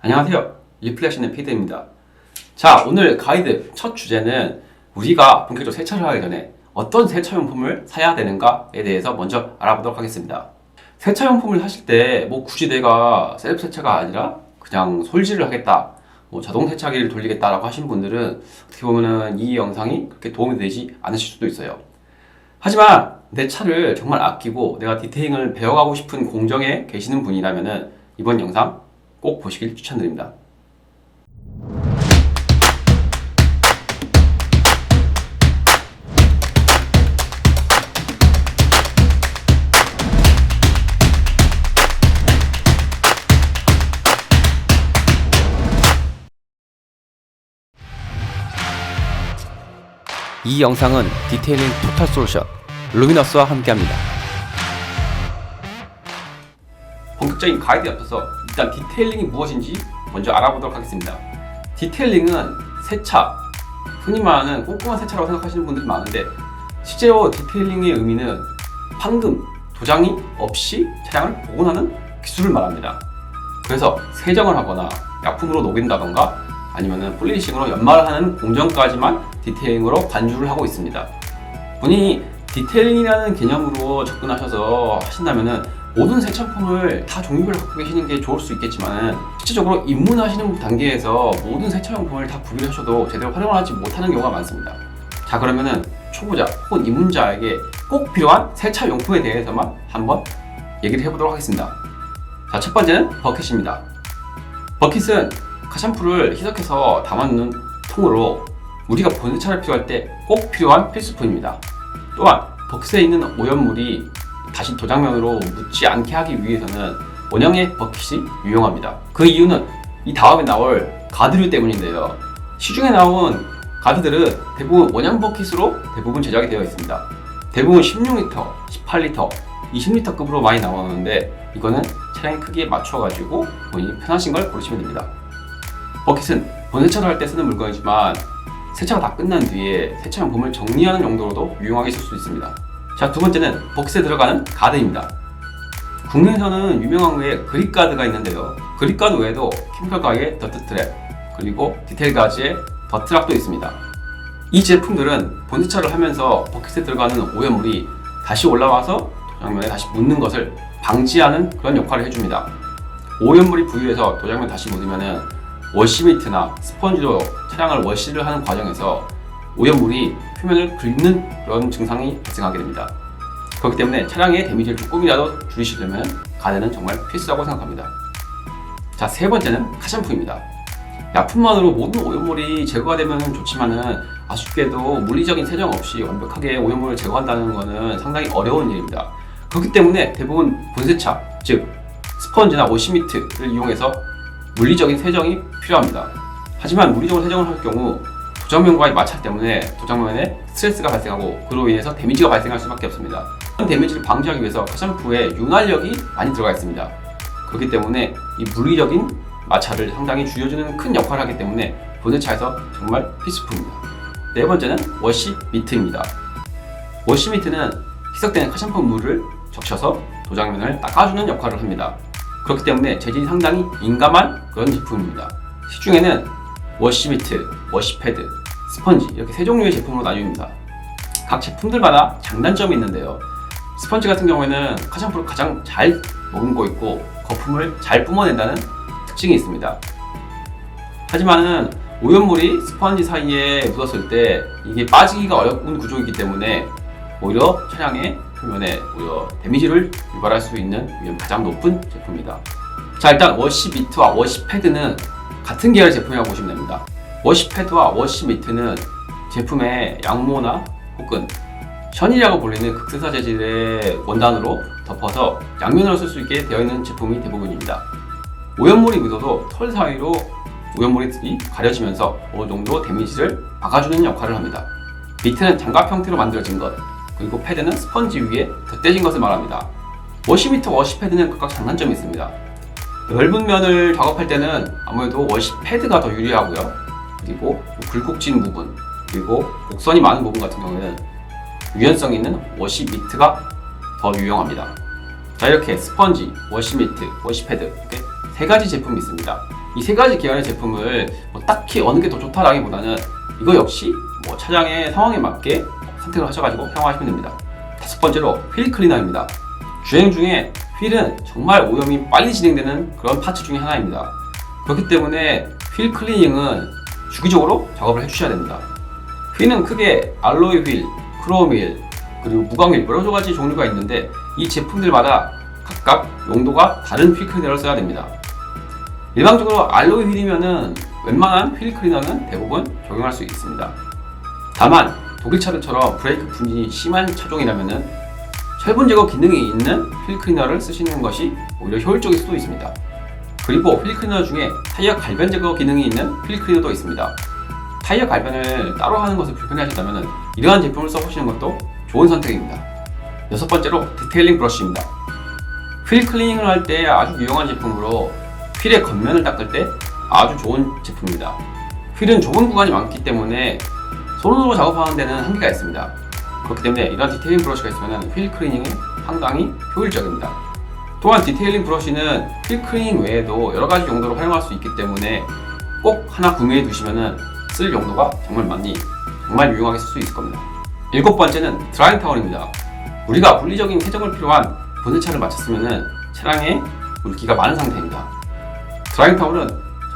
안녕하세요. 리플렉션의 피드입니다. 자, 오늘 가이드 첫 주제는 우리가 본격적으로 세차를 하기 전에 어떤 세차용품을 사야 되는가에 대해서 먼저 알아보도록 하겠습니다. 세차용품을 사실 때 굳이 내가 셀프 세차가 아니라 그냥 솔질을 하겠다, 자동 세차기를 돌리겠다라고 하신 분들은 어떻게 보면은 이 영상이 그렇게 도움이 되지 않으실 수도 있어요. 하지만 내 차를 정말 아끼고 내가 디테일링을 배워가고 싶은 공정에 계시는 분이라면은 이번 영상 꼭 보시길 추천드립니다. 이 영상은 디테일링 토탈 솔루션 루미너스와 함께합니다. 본격적인 가이드에 앞서서 일단 디테일링이 무엇인지 먼저 알아보도록 하겠습니다. 디테일링은 세차, 흔히 말하는 꼼꼼한 세차라고 생각하시는 분들이 많은데 실제로 디테일링의 의미는 판금, 도장이 없이 차량을 복원하는 기술을 말합니다. 그래서 세정을 하거나 약품으로 녹인다던가 아니면 폴리싱으로 연마를 하는 공정까지만 디테일링으로 간주를 하고 있습니다. 본인이 디테일링이라는 개념으로 접근하셔서 하신다면은 모든 세차품을 다 종류별로 갖고 계시는 게 좋을 수 있겠지만 실질적으로 입문하시는 단계에서 모든 세차용품을 다 구비를 하셔도 제대로 활용을 하지 못하는 경우가 많습니다. 자, 그러면은 초보자 혹은 입문자에게 꼭 필요한 세차용품에 대해서만 한번 얘기를 해보도록 하겠습니다. 자, 첫 번째는 버킷입니다. 버킷은 카샴푸를 희석해서 담아놓는 통으로 우리가 본세차를 필요할 때 꼭 필요한 필수품입니다. 또한 버킷에 있는 오염물이 다시 도장면으로 묻지 않게 하기 위해서는 원형의 버킷이 유용합니다. 그 이유는 이 다음에 나올 가드류 때문인데요. 시중에 나온 가드들은 대부분 원형 버킷으로 대부분 제작이 되어 있습니다. 대부분 16리터, 18리터, 20리터급으로 많이 나오는데 이거는 차량의 크기에 맞춰가지고 본인이 편하신 걸 고르시면 됩니다. 버킷은 본세차를 할 때 쓰는 물건이지만 세차가 다 끝난 뒤에 세차용품을 정리하는 용도로도 유용하게 쓸 수 있습니다. 자, 두 번째는 버킷에 들어가는 가드입니다. 국내에서는 유명한 외에 그립가드가 있는데요. 그립가드 외에도 케미컬가드의 더트트랩, 그리고 디테일가드의 더트락도 있습니다. 이 제품들은 본세차를 하면서 버킷에 들어가는 오염물이 다시 올라와서 도장면에 다시 묻는 것을 방지하는 그런 역할을 해줍니다. 오염물이 부유해서 도장면 다시 묻으면은 워시미트나 스펀지로 차량을 워시를 하는 과정에서 오염물이 표면을 긁는 그런 증상이 발생하게 됩니다. 그렇기 때문에 차량의 데미지를 조금이라도 줄이시려면 가드는 정말 필수라고 생각합니다. 자, 세 번째는 카샴푸입니다. 약품만으로 모든 오염물이 제거가 되면 좋지만은 아쉽게도 물리적인 세정 없이 완벽하게 오염물을 제거한다는 것은 상당히 어려운 일입니다. 그렇기 때문에 대부분 본세차, 즉 스펀지나 워시미트를 이용해서 물리적인 세정이 필요합니다. 하지만 물리적으로 세정을 할 경우 도장면과의 마찰 때문에 도장면에 스트레스가 발생하고 그로 인해서 데미지가 발생할 수밖에 없습니다. 이런 데미지를 방지하기 위해서 카샴푸에 윤활력이 많이 들어가 있습니다. 그렇기 때문에 이 물리적인 마찰을 상당히 줄여주는 큰 역할을 하기 때문에 본세차에서 정말 필수품입니다. 네 번째는 워시 미트입니다. 워시 미트는 희석되는 카샴푸 물을 적셔서 도장면을 닦아주는 역할을 합니다. 그렇기 때문에 재질이 상당히 민감한 그런 제품입니다. 시중에는 워시미트, 워시패드, 스펀지 이렇게 세 종류의 제품으로 나뉩니다. 각 제품들마다 장단점이 있는데요. 스펀지 같은 경우에는 카샴푸를 가장 잘 머금고 있고 거품을 잘 뿜어낸다는 특징이 있습니다. 하지만은 오염물이 스펀지 사이에 묻었을 때 이게 빠지기가 어려운 구조이기 때문에 오히려 차량의 표면에 오히려 데미지를 유발할 수 있는 위험이 가장 높은 제품입니다. 자, 일단 워시미트와 워시패드는 같은 계열 제품이라고 보시면 됩니다. 워시패드와 워시미트는 제품의 양모나 혹은 션이라고 불리는 극세사 재질의 원단으로 덮어서 양면으로 쓸 수 있게 되어 있는 제품이 대부분입니다. 오염물이 묻어도 털 사이로 오염물이 가려지면서 어느 정도 데미지를 막아주는 역할을 합니다. 미트는 장갑 형태로 만들어진 것, 그리고 패드는 스펀지 위에 덧대진 것을 말합니다. 워시미트, 워시패드는 각각 장단점이 있습니다. 넓은 면을 작업할 때는 아무래도 워시패드가 더 유리하고요. 그리고 굴곡진 부분, 그리고 곡선이 많은 부분 같은 경우에는 유연성 있는 워시미트가 더 유용합니다. 자, 이렇게 스펀지, 워시미트, 워시패드 이렇게 세 가지 제품이 있습니다. 이 세 가지 계열의 제품을 딱히 어느 게 더 좋다라기보다는 이거 역시 차량의 상황에 맞게 선택을 하셔가지고 사용하시면 됩니다. 다섯 번째로 휠 클리너입니다. 주행 중에 휠은 정말 오염이 빨리 진행되는 그런 파츠 중에 하나입니다. 그렇기 때문에 휠 클리닝은 주기적으로 작업을 해주셔야 됩니다. 휠은 크게 알로이 휠, 크롬 휠, 그리고 무광 휠 여러 가지 종류가 있는데 이 제품들마다 각각 용도가 다른 휠 클리너를 써야 됩니다. 일반적으로 알로이 휠이면은 웬만한 휠 클리너는 대부분 적용할 수 있습니다. 다만 독일 차들처럼 브레이크 분진이 심한 차종이라면은 철분 제거 기능이 있는 휠 클리너를 쓰시는 것이 오히려 효율적일 수도 있습니다. 그리고 휠 클리너 중에 타이어 갈변 제거 기능이 있는 휠 클리너도 있습니다. 타이어 갈변을 따로 하는 것을 불편해하신다면 이러한 제품을 써보시는 것도 좋은 선택입니다. 여섯 번째로 디테일링 브러쉬입니다. 휠 클리닝을 할 때 아주 유용한 제품으로 휠의 겉면을 닦을 때 아주 좋은 제품입니다. 휠은 좁은 구간이 많기 때문에 손으로 작업하는 데는 한계가 있습니다. 그렇기 때문에 이런 디테일링 브러쉬가 있으면 휠 클리닝에 상당히 효율적입니다. 또한 디테일링 브러쉬는 휠 클리닝 외에도 여러가지 용도로 활용할 수 있기 때문에 꼭 하나 구매해 두시면 쓸 용도가 정말 유용하게 쓸 수 있을 겁니다. 일곱 번째는 드라잉 타월입니다. 우리가 물리적인 세정을 필요한 본세차를 마쳤으면 차량에 물기가 많은 상태입니다. 드라잉 타월은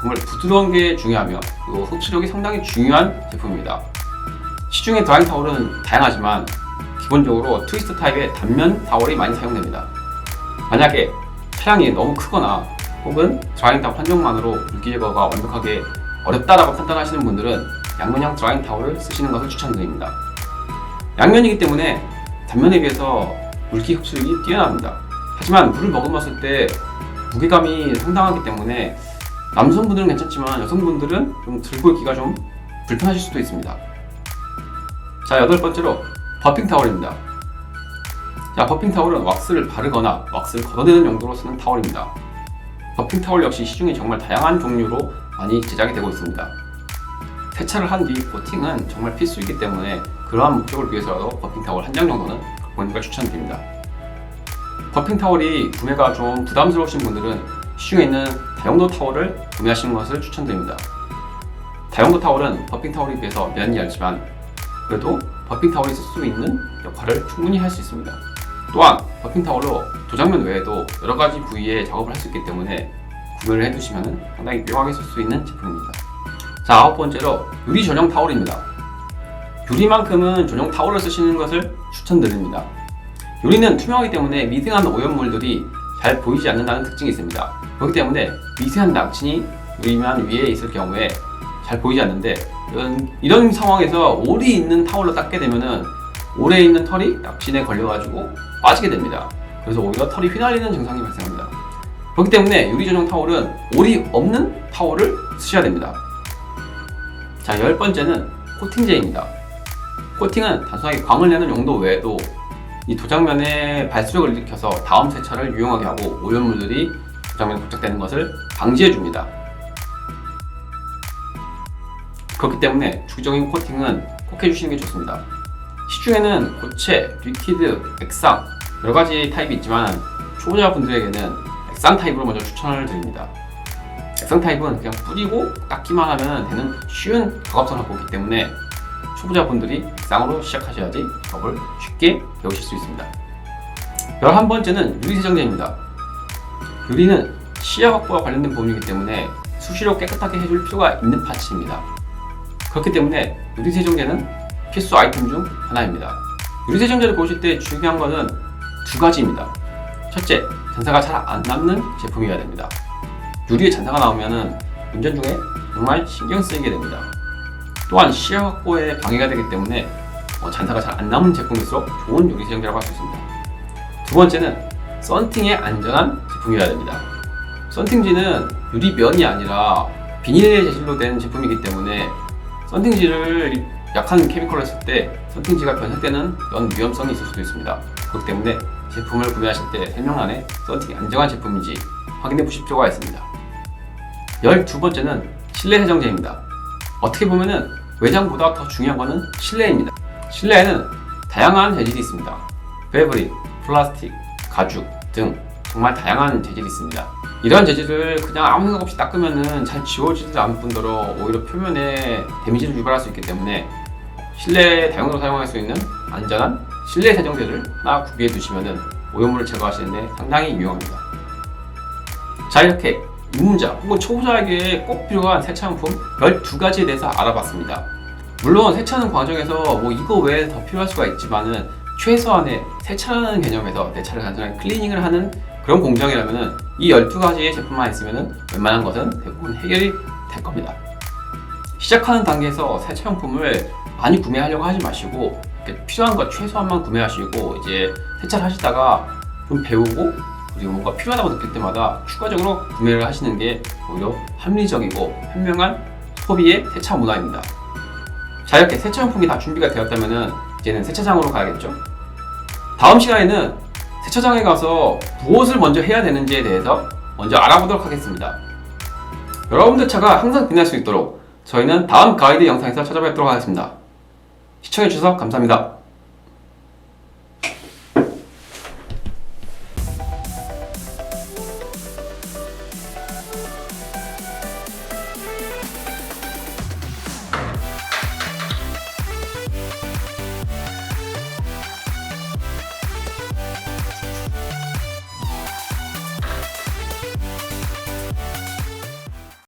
정말 부드러운 게 중요하며 그리고 흡수력이 상당히 중요한 제품입니다. 시중의 드라잉 타월은 다양하지만 기본적으로 트위스트 타입의 단면 타월이 많이 사용됩니다. 만약에 차량이 너무 크거나 혹은 드라잉 타월 한 종만으로 물기 제거가 완벽하게 어렵다라고 판단하시는 분들은 양면형 드라잉 타월을 쓰시는 것을 추천드립니다. 양면이기 때문에 단면에 비해서 물기 흡수력이 뛰어납니다. 하지만 물을 머금었을 때 무게감이 상당하기 때문에 남성분들은 괜찮지만 여성분들은 좀 들고 있기가 좀 불편하실 수도 있습니다. 자, 여덟 번째로 버핑 타월입니다. 자, 버핑 타월은 왁스를 바르거나 왁스를 걷어내는 용도로 쓰는 타월입니다. 버핑 타월 역시 시중에 정말 다양한 종류로 많이 제작이 되고 있습니다. 세차를 한 뒤 코팅은 정말 필수이기 때문에 그러한 목적을 위해서라도 버핑 타월 한 장 정도는 갖고 있는 걸 추천드립니다. 버핑 타월이 구매가 좀 부담스러우신 분들은 시중에 있는 다용도 타월을 구매하시는 것을 추천드립니다. 다용도 타월은 버핑 타월에 비해서 면이 얇지만 그래도 버핑 타월이 쓸 수 있는 역할을 충분히 할 수 있습니다. 또한 버핑 타월로 도장면 외에도 여러가지 부위에 작업을 할 수 있기 때문에 구매를 해두시면 상당히 유용하게 쓸 수 있는 제품입니다. 자, 아홉 번째로 유리 전용 타월입니다. 유리만큼은 전용 타월을 쓰시는 것을 추천드립니다. 유리는 투명하기 때문에 미세한 오염물들이 잘 보이지 않는다는 특징이 있습니다. 그렇기 때문에 미세한 낙진이 유리면 위에 있을 경우에 잘 보이지 않는데 이런 상황에서 올이 있는 타월로 닦게 되면은 올에 있는 털이 낙진에 걸려가지고 빠지게 됩니다. 그래서 오히려 털이 휘날리는 증상이 발생합니다. 그렇기 때문에 유리 전용 타월은 올이 없는 타월을 쓰셔야 됩니다. 자, 열 번째는 코팅제입니다. 코팅은 단순하게 광을 내는 용도 외에도 이 도장면에 발수력을 일으켜서 다음 세차를 유용하게 하고 오염물들이 도장면에 부착되는 것을 방지해 줍니다. 그렇기 때문에 주기적인 코팅은 꼭 해주시는 게 좋습니다. 시중에는 고체, 리퀴드, 액상 여러가지 타입이 있지만 초보자분들에게는 액상 타입으로 먼저 추천을 드립니다. 액상 타입은 그냥 뿌리고 닦기만 하면 되는 쉬운 작업선을 보기 때문에 초보자분들이 액상으로 시작하셔야지 작업을 쉽게 배우실 수 있습니다. 11번째는 유리세정제입니다. 유리는 시야 확보와 관련된 부분이기 때문에 수시로 깨끗하게 해줄 필요가 있는 파츠입니다. 그렇기 때문에 유리세정제는 필수 아이템 중 하나입니다. 유리세정제를 보실 때 중요한 것은 두 가지입니다. 첫째, 잔사가 잘 안 남는 제품이어야 됩니다. 유리에 잔사가 나오면 운전 중에 정말 신경 쓰이게 됩니다. 또한 시야 확보에 방해가 되기 때문에 잔사가 잘 안 남은 제품일수록 좋은 유리세정제라고 할 수 있습니다. 두 번째는 썬팅에 안전한 제품이어야 됩니다. 썬팅지는 유리면이 아니라 비닐 재질로 된 제품이기 때문에 썬팅지를 약한 케미컬을 했을 때 썬팅지가 변색되는 그런 위험성이 있을 수도 있습니다. 그렇기 때문에 제품을 구매하실 때 설명란에 썬팅이 안전한 제품인지 확인해 보실 필요가 있습니다. 12번째는 실내 세정제입니다. 어떻게 보면은 외장보다 더 중요한 것은 실내입니다. 실내에는 다양한 재질이 있습니다. 패브릭, 플라스틱, 가죽 등 정말 다양한 재질이 있습니다. 이러한 재질을 그냥 아무 생각 없이 닦으면은 잘 지워지지 않을 뿐더러 오히려 표면에 데미지를 유발할 수 있기 때문에 실내 다용도로 사용할 수 있는 안전한 실내 세정제를 막 구비해 두시면은 오염물을 제거하시는데 상당히 유용합니다. 자, 이렇게 입문자 혹은 초보자에게 꼭 필요한 세차용품 12가지에 대해서 알아봤습니다. 물론 세차하는 과정에서 뭐 이거 외에 더 필요할 수가 있지만은 최소한의 세차라는 개념에서 내 차를 간단하게 클리닝을 하는 그런 공정이라면은 이 12가지의 제품만 있으면은 웬만한 것은 대부분 해결이 될 겁니다. 시작하는 단계에서 세차용품을 많이 구매하려고 하지 마시고 필요한 것 최소한만 구매하시고 이제 세차를 하시다가 좀 배우고 그리고 뭔가 필요하다고 느낄 때마다 추가적으로 구매를 하시는 게 오히려 합리적이고 현명한 소비의 세차 문화입니다. 자, 이렇게 세차용품이 다 준비가 되었다면 이제는 세차장으로 가야겠죠? 다음 시간에는 세차장에 가서 무엇을 먼저 해야 되는지에 대해서 먼저 알아보도록 하겠습니다. 여러분들 차가 항상 빛날 수 있도록 저희는 다음 가이드 영상에서 찾아뵙도록 하겠습니다. 시청해주셔서 감사합니다.